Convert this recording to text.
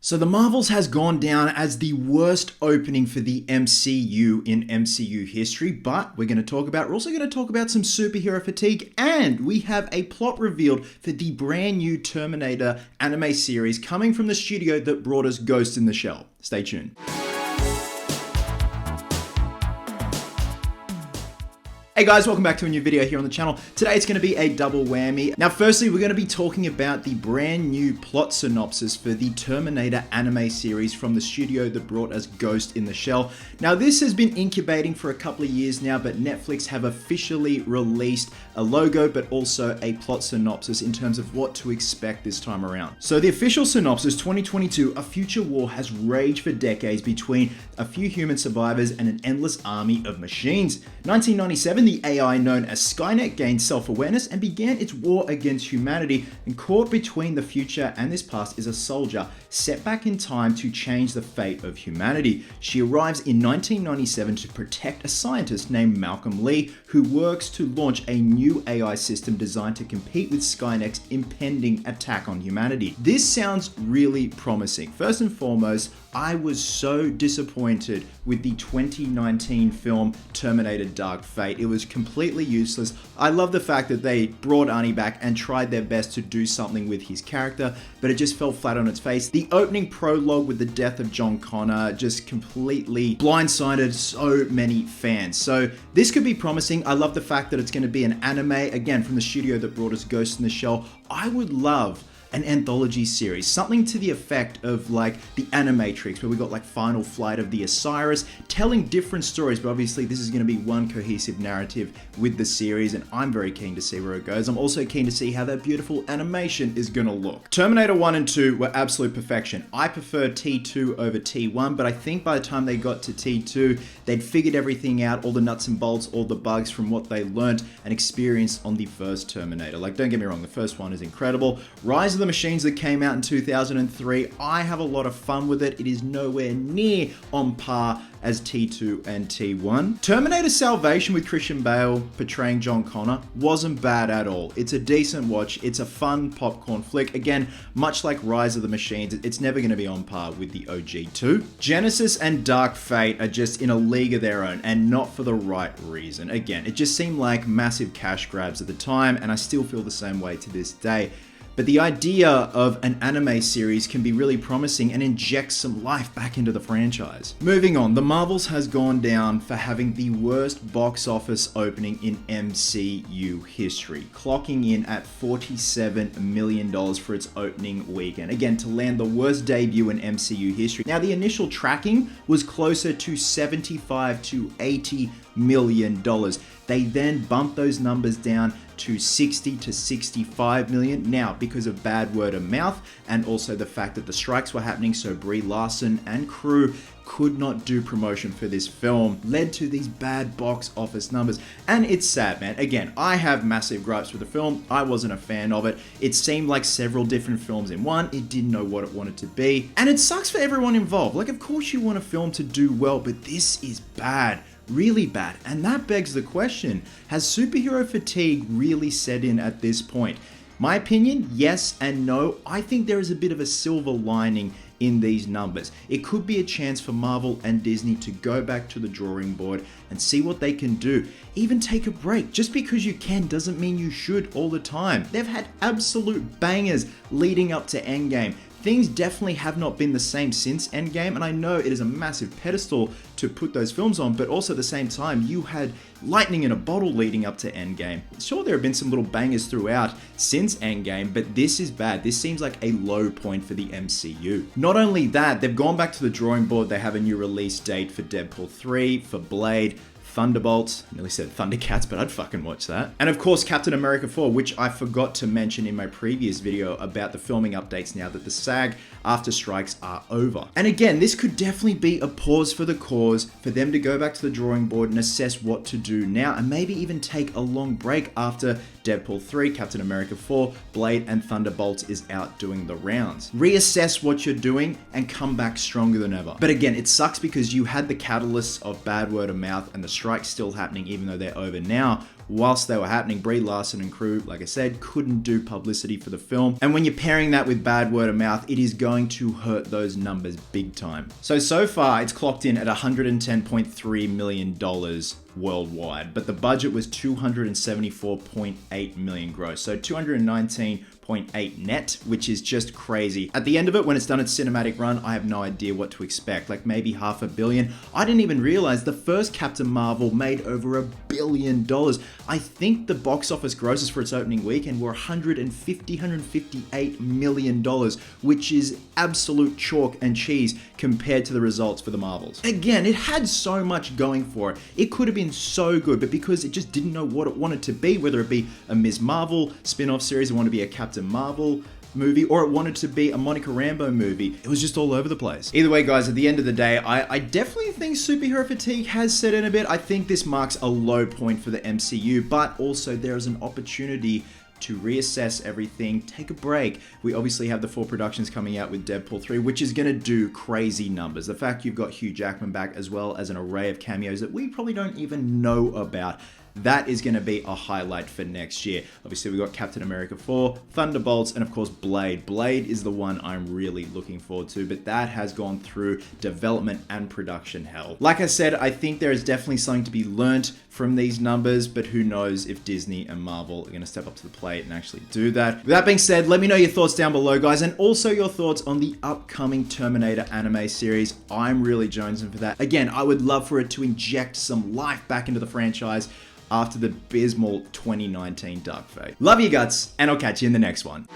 So The Marvels has gone down as the worst opening for the MCU in MCU history, but we're also going to talk about some superhero fatigue, and we have a plot revealed for the brand new Terminator anime series coming from the studio that brought us Ghost in the Shell. Stay tuned. Hey guys, welcome back to a new video here on the channel. Today it's going to be a double whammy. Now firstly, we're going to be talking about the brand new plot synopsis for the Terminator anime series from the studio that brought us Ghost in the Shell. Now this has been incubating for a couple of years now, but Netflix have officially released a logo but also a plot synopsis in terms of what to expect this time around. So the official synopsis, 2022, a future war has raged for decades between a few human survivors and an endless army of machines. 1997, the AI known as Skynet gained self-awareness and began its war against humanity, and caught between the future and this past is a soldier set back in time to change the fate of humanity. She arrives in 1997 to protect a scientist named Malcolm Lee, who works to launch a new AI system designed to compete with Skynet's impending attack on humanity. This sounds really promising. First and foremost, I was so disappointed with the 2019 film Terminator Dark Fate. It was completely useless. I love the fact that they brought Arnie back and tried their best to do something with his character, but it just fell flat on its face. The opening prologue with the death of John Connor just completely blindsided so many fans. So this could be promising. I love the fact that it's going to be an anime, again, from the studio that brought us Ghost in the Shell. I would love an anthology series, something to the effect of like the Animatrix, where we got like Final Flight of the Osiris, telling different stories, but obviously this is going to be one cohesive narrative with the series, and I'm very keen to see where it goes. I'm also keen to see how that beautiful animation is going to look. Terminator 1 and 2 were absolute perfection. I prefer T2 over T1, but I think by the time they got to T2, they'd figured everything out, all the nuts and bolts, all the bugs from what they learned and experienced on the first Terminator. Like, don't get me wrong, the first one is incredible. Rise of the Machines that came out in 2003, I have a lot of fun with it. It is nowhere near on par as T2 and T1. Terminator Salvation with Christian Bale portraying John Connor wasn't bad at all. It's a decent watch. It's a fun popcorn flick. Again, much like Rise of the Machines, it's never going to be on par with the OG2. Genesis and Dark Fate are just in a league of their own, and not for the right reason. Again, it just seemed like massive cash grabs at the time, and I still feel the same way to this day. But the idea of an anime series can be really promising and inject some life back into the franchise. Moving on, The Marvels has gone down for having the worst box office opening in MCU history, clocking in at $47 million for its opening weekend. Again, to land the worst debut in MCU history. Now, the initial tracking was closer to $75 to $80 million. They then bumped those numbers down to 60 to 65 million. Now, because of bad word of mouth and also the fact that the strikes were happening, so Brie Larson and crew could not do promotion for this film, led to these bad box office numbers. And it's sad, man. Again, I have massive gripes with the film. I wasn't a fan of it. It seemed like several different films in one. It didn't know what it wanted to be. And it sucks for everyone involved. Like, of course you want a film to do well, but this is bad. Really bad. And that begs the question, has superhero fatigue really set in at this point? My opinion, yes and no. I think there is a bit of a silver lining in these numbers. It could be a chance for Marvel and Disney to go back to the drawing board and see what they can do. Even take a break. Just because you can doesn't mean you should all the time. They've had absolute bangers leading up to Endgame. Things definitely have not been the same since Endgame, and I know it is a massive pedestal to put those films on, but also at the same time, you had lightning in a bottle leading up to Endgame. Sure, there have been some little bangers throughout since Endgame, but this is bad. This seems like a low point for the MCU. Not only that, they've gone back to the drawing board. They have a new release date for Deadpool 3, for Blade, Thunderbolts, I nearly said Thundercats, but I'd fucking watch that. And of course, Captain America 4, which I forgot to mention in my previous video about the filming updates now that the SAG after strikes are over. And again, this could definitely be a pause for the cause for them to go back to the drawing board and assess what to do now, and maybe even take a long break after Deadpool 3, Captain America 4, Blade, and Thunderbolts is out doing the rounds. Reassess what you're doing and come back stronger than ever. But again, it sucks because you had the catalysts of bad word of mouth and the strikes still happening even though they're over now, whilst they were happening. Brie Larson and crew, like I said, couldn't do publicity for the film. And when you're pairing that with bad word of mouth, it is going to hurt those numbers big time. So far, it's clocked in at $110.3 million worldwide, but the budget was $274.8 million gross. So 219.8 net, which is just crazy. At the end of it, when it's done its cinematic run, I have no idea what to expect, like maybe $500 million. I didn't even realize the first Captain Marvel made over $1 billion. I think the box office grosses for its opening weekend were $158 million, which is absolute chalk and cheese compared to the results for the Marvels. Again, it had so much going for it. It could have been so good, but because it just didn't know what it wanted to be, whether it be a Ms. Marvel spin-off series, it wanted to be a Captain Marvel movie, or it wanted to be a Monica Rambeau movie, it was just all over the place. Either way, guys, at the end of the day, I definitely think superhero fatigue has set in a bit. I think this marks a low point for the MCU, but also there is an opportunity to reassess everything, take a break. We obviously have the 4 productions coming out with Deadpool 3, which is gonna do crazy numbers. The fact you've got Hugh Jackman back, as well as an array of cameos that we probably don't even know about, that is going to be a highlight for next year. Obviously, we got Captain America 4, Thunderbolts, and of course, Blade. Blade is the one I'm really looking forward to, but that has gone through development and production hell. Like I said, I think there is definitely something to be learnt from these numbers, but who knows if Disney and Marvel are going to step up to the plate and actually do that. With that being said, let me know your thoughts down below, guys, and also your thoughts on the upcoming Terminator anime series. I'm really jonesing for that. Again, I would love for it to inject some life back into the franchise after the abysmal 2019 Dark Fate. Love you guts, and I'll catch you in the next one.